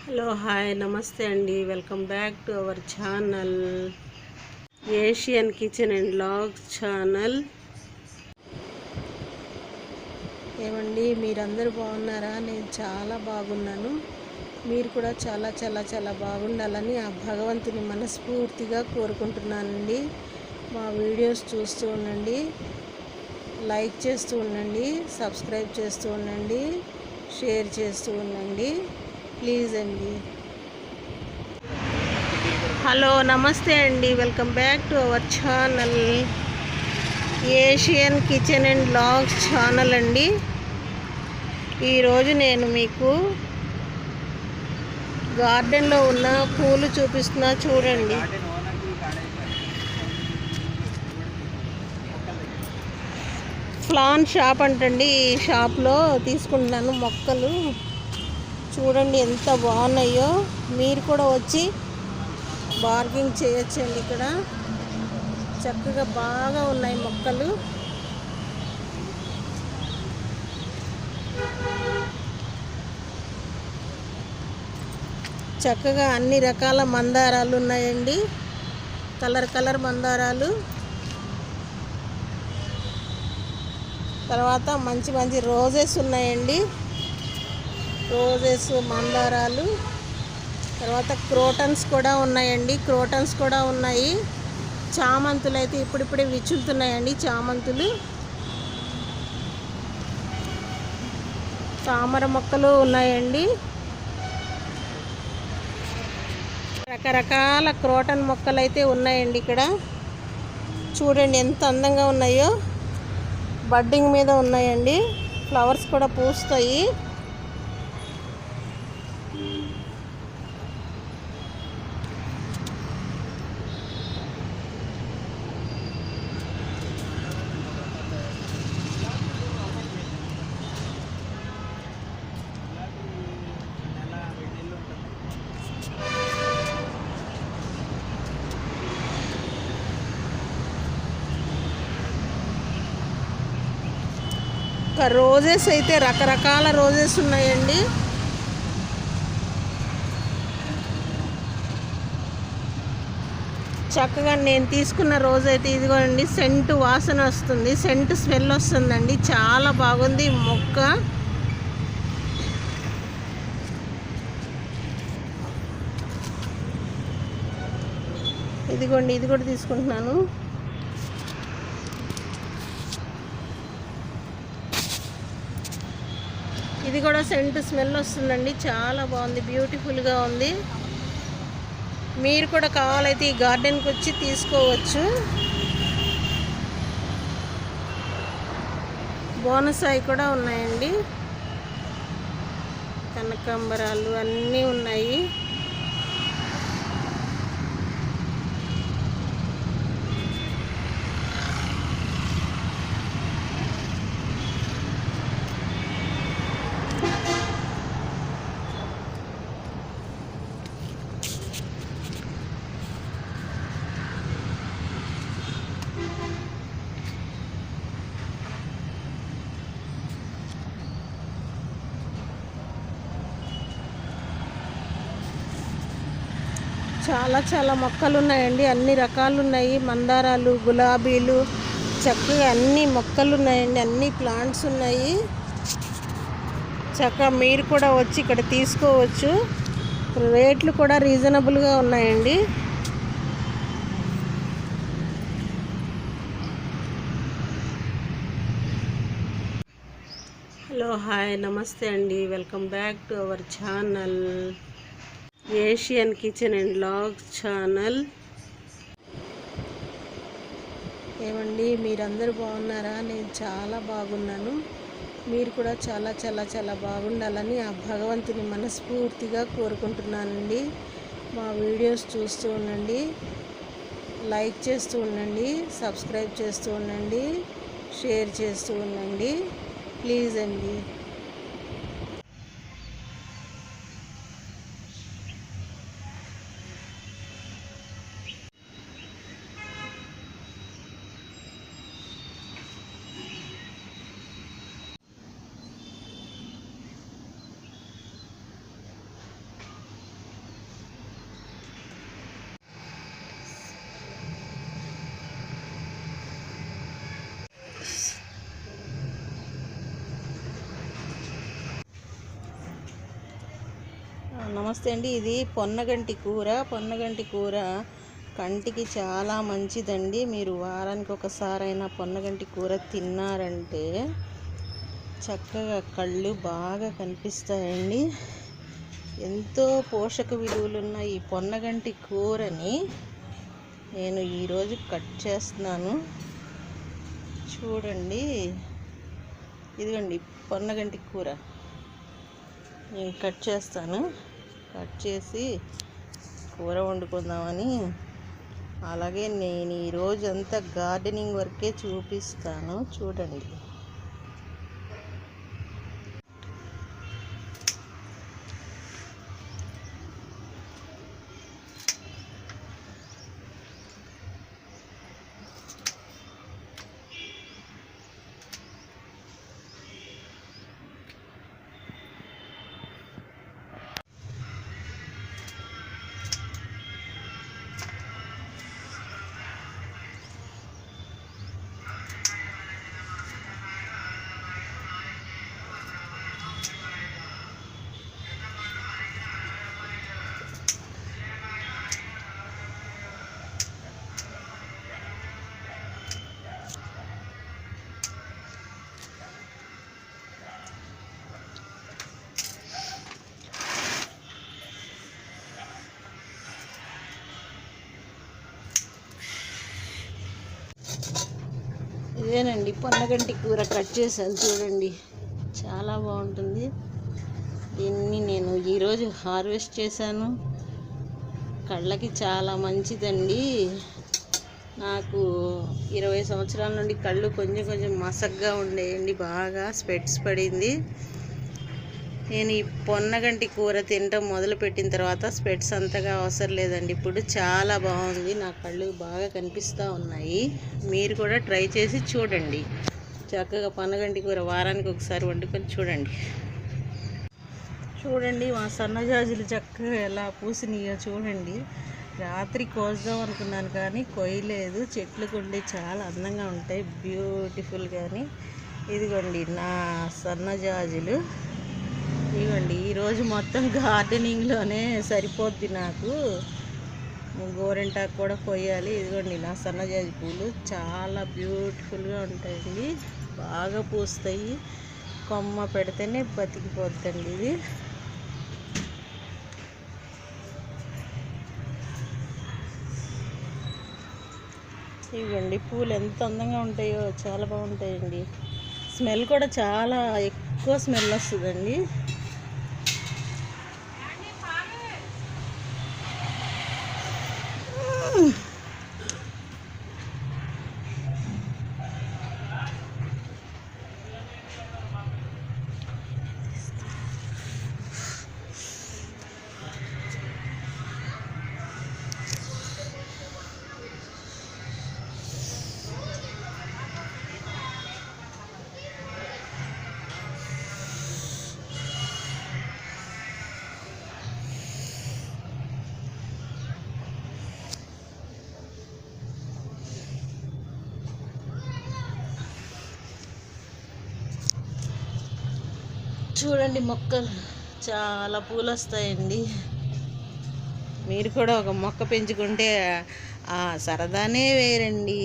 Hello hi నమస్తే అండి. Welcome back to our channel Asian kitchen and vlogs channel. ఏమండి, మీరందరూ బాగున్నారా? నేను చాలా బాగున్నాను. మీరు కూడా చాలా చాలా చాలా బాగుండాలని ఆ భగవంతుని మనస్ఫూర్తిగా కోరుకుంటున్నానండి. మా వీడియోస్ చూస్తూ ఉండండి, లైక్ చేస్తూ ఉండండి, సబ్స్క్రైబ్ చేస్తూ ఉండండి, షేర్ చేస్తూ ఉండండి ప్లీజ్ అండి. హలో నమస్తే అండి. Welcome back to our channel Asian kitchen and vlogs channel అండి. ఈరోజు నేను మీకు గార్డెన్లో ఉన్న పూలు చూపిస్తున్నా, చూడండి. ఫ్లాన్ షాప్ అంటండి. ఈ షాప్లో తీసుకుంటున్నాను మొక్కలు. చూడండి ఎంత బాగున్నాయో. మీరు కూడా వచ్చి బార్గింగ్ చేయొచ్చండి. ఇక్కడ చక్కగా బాగా ఉన్నాయి మొక్కలు. చక్కగా అన్ని రకాల మందారాలు ఉన్నాయండి. కలర్ మందారాలు, తర్వాత మంచి మంచి రోజెస్ ఉన్నాయండి. రోజెస్, మందారాలు, తర్వాత క్రోటన్స్ కూడా ఉన్నాయండి. క్రోటన్స్ కూడా ఉన్నాయి. చామంతులు అయితే ఇప్పుడిప్పుడే విచ్చులుతున్నాయండి. చామంతులు, తామర మొక్కలు ఉన్నాయండి. రకరకాల క్రోటన్ మొక్కలు అయితే ఉన్నాయండి. ఇక్కడ చూడండి ఎంత అందంగా ఉన్నాయో. బడ్డింగ్ మీద ఉన్నాయండి. ఫ్లవర్స్ కూడా పూస్తాయి. రోజెస్ అయితే రకరకాల రోజెస్ ఉన్నాయండి. చక్కగా నేను తీసుకున్న రోజు అయితే ఇదిగోండి. సెంట్ వాసన వస్తుంది, సెంట్ స్మెల్ వస్తుందండి. చాలా బాగుంది మొక్క. ఇదిగోండి, ఇది కూడా తీసుకుంటున్నాను. ఇది కూడా సెంట్ స్మెల్ వస్తుందండి. చాలా బాగుంది, బ్యూటిఫుల్గా ఉంది. మీరు కూడా కావాలైతే ఈ గార్డెన్కి వచ్చి తీసుకోవచ్చు. బోనసాయి కూడా ఉన్నాయండి. కనకాంబరాలు అన్నీ ఉన్నాయి. చాలా చాలా మొక్కలు ఉన్నాయండి. అన్ని రకాలు ఉన్నాయి. మందారాలు, గులాబీలు, చక్కగా అన్ని మొక్కలు ఉన్నాయండి. అన్ని ప్లాంట్స్ ఉన్నాయి. చక్కగా మీరు కూడా వచ్చి ఇక్కడ తీసుకోవచ్చు. రేట్లు కూడా రీజనబుల్గా ఉన్నాయండి. హలో హాయ్ నమస్తే అండి. Welcome back to our channel Asian kitchen and vlogs channel. ఏమండి, మీరందరూ బాగున్నారా? నేను చాలా బాగున్నాను. మీరు కూడా చాలా చాలా చాలా బాగుండాలని ఆ భగవంతుని మనస్ఫూర్తిగా కోరుకుంటున్నానండి. మా వీడియోస్ చూస్తూ ఉండండి, లైక్ చేస్తూ ఉండండి, సబ్స్క్రైబ్ చేస్తూ ఉండండి, షేర్ చేస్తూ ఉండండి ప్లీజ్ అండి. నమస్తే అండి. ఇది పొన్నగంటి కూర. పొన్నగంటి కూర కంటికి చాలా మంచిదండి. మీరు వారానికి ఒకసారైనా పొన్నగంటి కూర తిన్నారంటే చక్కగా కళ్ళు బాగా కనిపిస్తాయండి. ఎంతో పోషక విలువలున్న ఈ పొన్నగంటి కూరని నేను ఈరోజు కట్ చేస్తున్నాను. చూడండి, ఇదిగోండి పొన్నగంటి కూర నేను కట్ చేస్తాను. కట్ చేసి కూర వండుకుందామని, అలాగే నేను ఈరోజు అంతా గార్డెనింగ్ వర్కే చూపిస్తాను. చూడండి. ఇదేనండి పొన్నగంటి కూర కట్ చేశాను. చూడండి, చాలా బాగుంటుంది. దీన్ని నేను ఈరోజు హార్వెస్ట్ చేశాను. కళ్ళకి చాలా మంచిదండి. నాకు 20 సంవత్సరాల నుండి కళ్ళు కొంచెం కొంచెం మసగ్గా ఉండేయండి. బాగా స్పెట్స్ పడింది. నేను ఈ పొన్నగంటి కూర తినటం మొదలుపెట్టిన తర్వాత స్పెట్స్ అంతగా అవసరం లేదండి. ఇప్పుడు చాలా బాగుంది. నా కళ్ళు బాగా కనిపిస్తూ ఉన్నాయి. మీరు కూడా ట్రై చేసి చూడండి. చక్కగా పొన్నగంటి కూర వారానికి ఒకసారి వండుకొని చూడండి. చూడండి, మా సన్నజాజులు చక్కగా ఎలా పూసినాయో చూడండి. రాత్రి కోద్దాం అనుకున్నాను కానీ కొయ్యలేదు. చెట్లకు ఉండి చాలా అందంగా ఉంటాయి, బ్యూటిఫుల్. కానీ ఇదిగోండి నా సన్నజాజులు. ఇదిగోండి, ఈరోజు మొత్తం గార్డెనింగ్లోనే సరిపోద్ది నాకు. గోరెంటాకు కూడా కొయ్యాలి. ఇదిగోండి నా సన్నజాజి పూలు చాలా బ్యూటిఫుల్గా ఉంటాయండి. బాగా పూస్తాయి. కొమ్మ పెడితేనే బతికిపోద్దండి ఇది. ఇవ్వండి పూలు ఎంత అందంగా ఉంటాయో, చాలా బాగుంటాయండి. స్మెల్ కూడా చాలా ఎక్కువ స్మెల్ వస్తుందండి. చూడండి, మొక్కలు చాలా పూలు వస్తాయండి. మీరు కూడా ఒక మొక్క పెంచుకుంటే ఆ సరదానే వేరండి.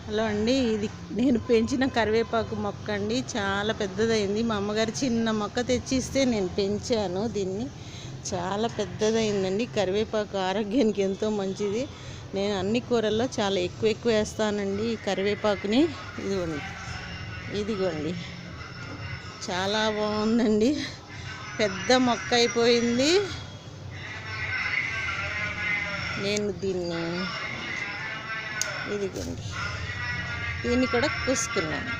హలో అండి, ఇది నేను పెంచిన కరివేపాకు మొక్క అండి. చాలా పెద్దదైంది. మా అమ్మగారు చిన్న మొక్క తెచ్చిస్తే నేను పెంచాను దీన్ని. చాలా పెద్దదైందండి. కరివేపాకు ఆరోగ్యానికి ఎంతో మంచిది. నేను అన్ని కూరల్లో చాలా ఎక్కువ వేస్తానండి ఈ కరివేపాకుని. ఇదిగోండి చాలా బాగుందండి. పెద్ద మొక్క అయిపోయింది. నేను ఇదిగోండి దీన్ని కూడా కూసుకున్నాను.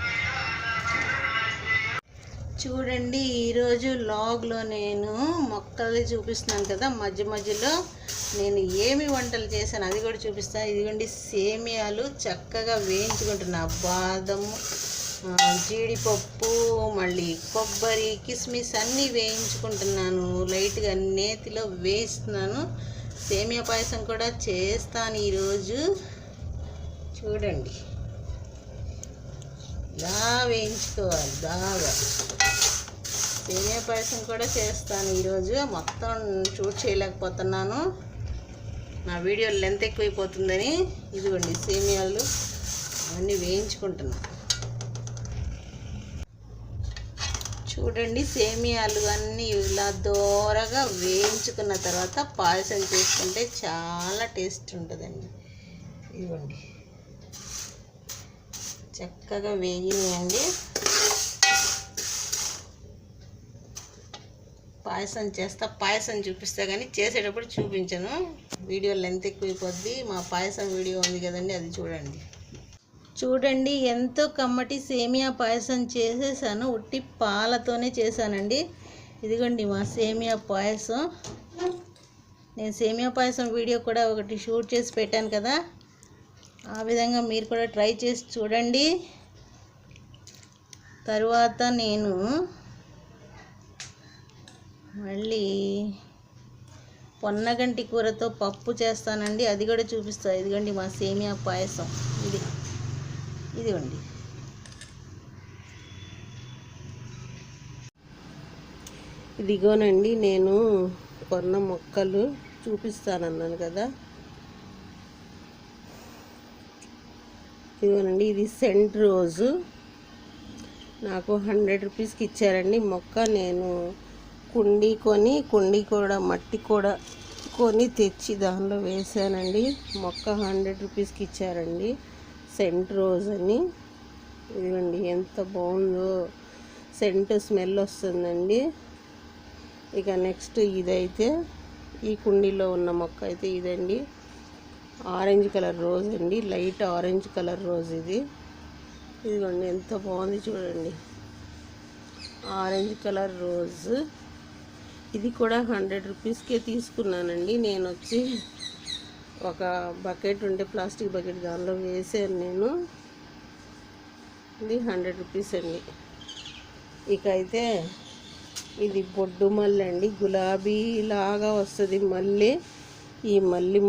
చూడండి, ఈరోజు లాగ్లో నేను మొక్కలు చూపిస్తున్నాను కదా, మధ్య మధ్యలో నేను ఏమి వంటలు చేశాను అది కూడా చూపిస్తాను. ఇదిగోండి సేమియాలు చక్కగా వేయించుకుంటున్నా. బాదము, జీడిపప్పు, మళ్ళీ కొబ్బరి, కిస్మిస్ అన్నీ వేయించుకుంటున్నాను. లైట్గా నేతిలో వేస్తున్నాను. సేమియా పాయసం కూడా చేస్తాను ఈరోజు. చూడండి, ఇలా వేయించుకోవాలి బాగా. సేమియా పాయసం కూడా చేస్తాను ఈరోజు. మొత్తం షూట్ చేయలేకపోతున్నాను, నా వీడియో లెంత్ ఎక్కువైపోతుందని. ఇదిగోండి సేమియాలు అవన్నీ వేయించుకుంటున్నాను. చూడండి, సేమియాలు అన్నీ ఇలా దోరగా వేయించుకున్న తర్వాత పాయసం చేసుకుంటే చాలా టేస్ట్ ఉంటుందండి. ఇదిగోండి చక్కగా వేగినాయండి. పాయసం చేస్తా, పాయసం చూపిస్తా కానీ చేసేటప్పుడు చూపించను, వీడియో లెంత్ ఎక్కువైపోద్ది. మా పాయసం వీడియో ఉంది కదండి, అది చూడండి. చూడండి ఎంతో కమ్మటి సేమియా పాయసం చేసేసాను. ఉట్టి పాలతోనే చేశానండి. ఇదిగోండి మా సేమియా పాయసం. నేను సేమియా పాయసం వీడియో కూడా ఒకటి షూట్ చేసి పెట్టాను కదా, ఆ విధంగా మీరు కూడా ట్రై చేసి చూడండి. తరువాత నేను మళ్ళీ పొన్నగంటి కూరతో పప్పు చేస్తానండి, అది కూడా చూపిస్తాను. ఇదిగోండి మా సేమియా పాయసం. ఇదిగోండి ఇదిగోనండి నేను కొన్న మొక్కలు చూపిస్తానన్నాను కదా. ఇదిగోనండి, ఇది సెంట్ రోజు. నాకు 100 రూపీస్కి ఇచ్చారండి మొక్క. నేను కుండీ కూడా మట్టి కూడా కొని తెచ్చి దానిలో వేసానండి. మొక్క 100 రూపీస్కి ఇచ్చారండి, సెంట్ రోజ్ అని. ఇదిగోండి ఎంత బాగుందో, సెంట్ స్మెల్ వస్తుందండి. ఇక నెక్స్ట్ ఇదైతే ఈ కుండీలో ఉన్న మొక్క అయితే ఇదండి, ఆరెంజ్ కలర్ రోజ్ అండి, లైట్ ఆరెంజ్ కలర్ రోజ్ ఇది. ఇదిగోండి ఎంత బాగుంది చూడండి, ఆరెంజ్ కలర్ రోజ్. ఇది కూడా 100 రూపీస్కే తీసుకున్నానండి. నేను వచ్చి ఒక బకెట్ ఉంటే ప్లాస్టిక్ బకెట్, దానిలో వేసాను నేను. ఇది 100 రూపీస్ అండి. ఇక అయితే ఇది బొడ్డు మల్లె అండి, గులాబీ లాగా వస్తుంది మల్లె. ఈ మల్లి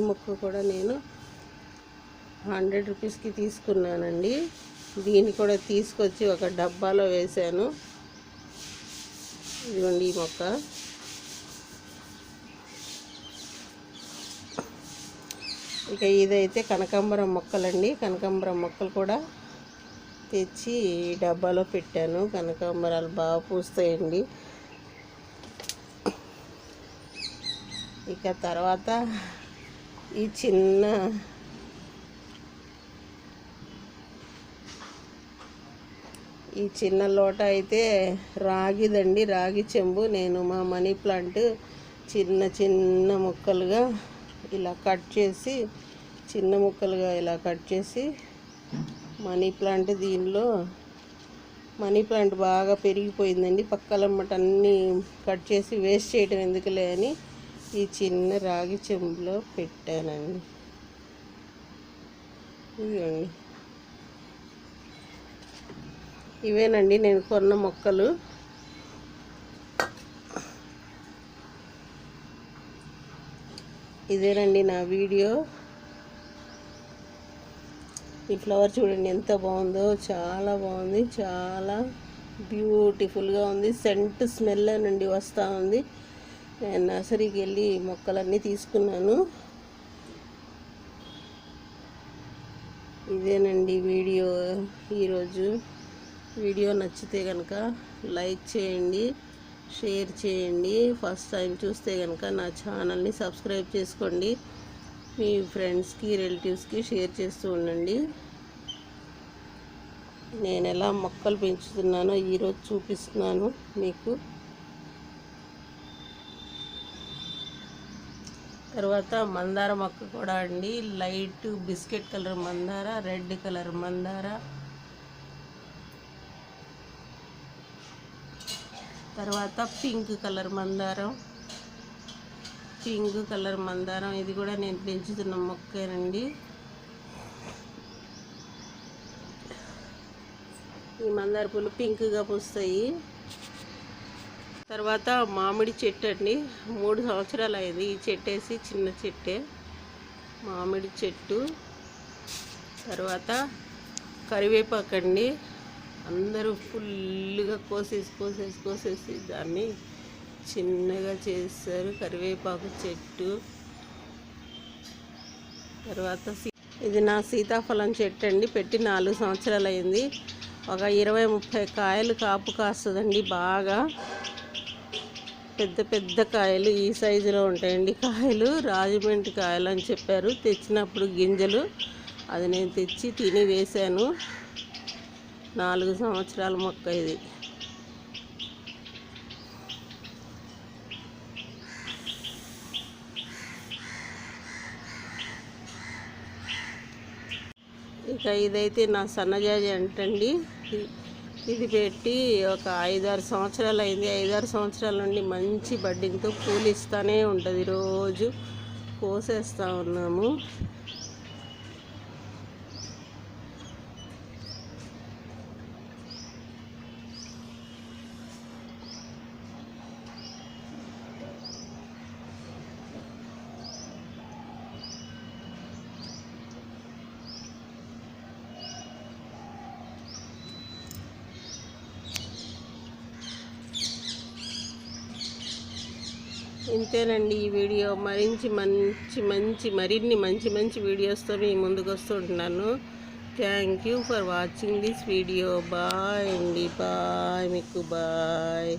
మొక్క కూడా నేను 100 రూపీస్కి తీసుకున్నానండి. దీన్ని కూడా తీసుకొచ్చి ఒక డబ్బాలో వేసాను. ఇదిగోండి ఈ మొక్క. ఇక ఇదైతే కనకాంబరం మొక్కలండి. కనకాంబరం మొక్కలు కూడా తెచ్చి ఈ డబ్బాలో పెట్టాను. కనకాంబరాలు బాగా పూస్తాయండి. ఇక తర్వాత ఈ చిన్న లోట అయితే రాగిదండి, రాగి చెంబు. నేను మా మనీ ప్లాంట్ చిన్న ముక్కలుగా ఇలా కట్ చేసి, మనీ ప్లాంట్, దీనిలో మనీ ప్లాంట్ బాగా పెరిగిపోయిందండి. పక్కలమ్మట అన్నీ కట్ చేసి వేస్ట్ చేయడం ఎందుకులే అని ఈ చిన్న రాగి చెంబులో పెట్టానండి. ఇదిగోండి, ఇవేనండి నేను కొన్న మొక్కలు. ఇదేనండి నా వీడియో. ఈ ఫ్లవర్ చూడండి ఎంత బాగుందో, చాలా బాగుంది, చాలా బ్యూటిఫుల్గా ఉంది. సెంట్ స్మెల్ నుండి వస్తూ ఉంది. నేను నర్సరీకి వెళ్ళి మొక్కలన్నీ తీసుకున్నాను. ఇదేనండి వీడియో ఈరోజు. వీడియో నచ్చితే కనుక లైక్ చేయండి, షేర్ చేయండి. ఫస్ట్ టైం చూస్తే కనుక నా ఛానల్ని సబ్స్క్రైబ్ చేసుకోండి. మీ ఫ్రెండ్స్కి, రిలేటివ్స్కి షేర్ చేస్తూ ఉండండి. నేను ఎలా మొక్కలు పెంచుతున్నానో ఈరోజు చూపిస్తున్నాను మీకు. తర్వాత మందార మొక్క కూడా అండి, లైట్ బిస్కెట్ కలర్ మందార, రెడ్ కలర్ మందార. తర్వాత పింక్ కలర్ మందారం, ఇది కూడా నేను పెంచుతున్న మొక్కేనండి. ఈ మందార పూలు పింక్గా పూస్తాయి. తర్వాత మామిడి చెట్టు అండి, 3 సంవత్సరాలు అయింది ఈ చెట్టు వేసి, చిన్న చెట్టే మామిడి చెట్టు. తర్వాత కరివేపాకు అండి, అందరూ ఫుల్గా కోసేసి దాన్ని చిన్నగా చేస్తారు. కరివేపాకు చెట్టు, తర్వాత ఇది నా సీతాఫలం చెట్టు అండి. పెట్టి 4 సంవత్సరాలు అయింది. ఒక 20-30 కాయలు కాపు కాస్తుందండి. బాగా పెద్ద కాయలు ఈ సైజులో ఉంటాయండి. కాయలు రాజమండ్రి కాయలు అని చెప్పారు తెచ్చినప్పుడు గింజలు. అది నేను తెచ్చి తిని వేశాను. 4 సంవత్సరాల మొక్క ఇది. ఇక ఇదైతే నా సన్నజాజి అంటండి. ఇది పెట్టి ఒక 5-6 సంవత్సరాలు అయింది. 5-6 సంవత్సరాల నుండి మంచి బడ్డింగ్తో పూలు ఇస్తూనే ఉంటుంది. రోజు కోసేస్తూ ఉన్నాము. ఇంతేనండి ఈ వీడియో. మరిన్ని మంచి వీడియోస్తో మీ ముందుకు వస్తుంటున్నాను. Thank you for watching this video. Bye అండి. బాయ్ మీకు. బాయ్.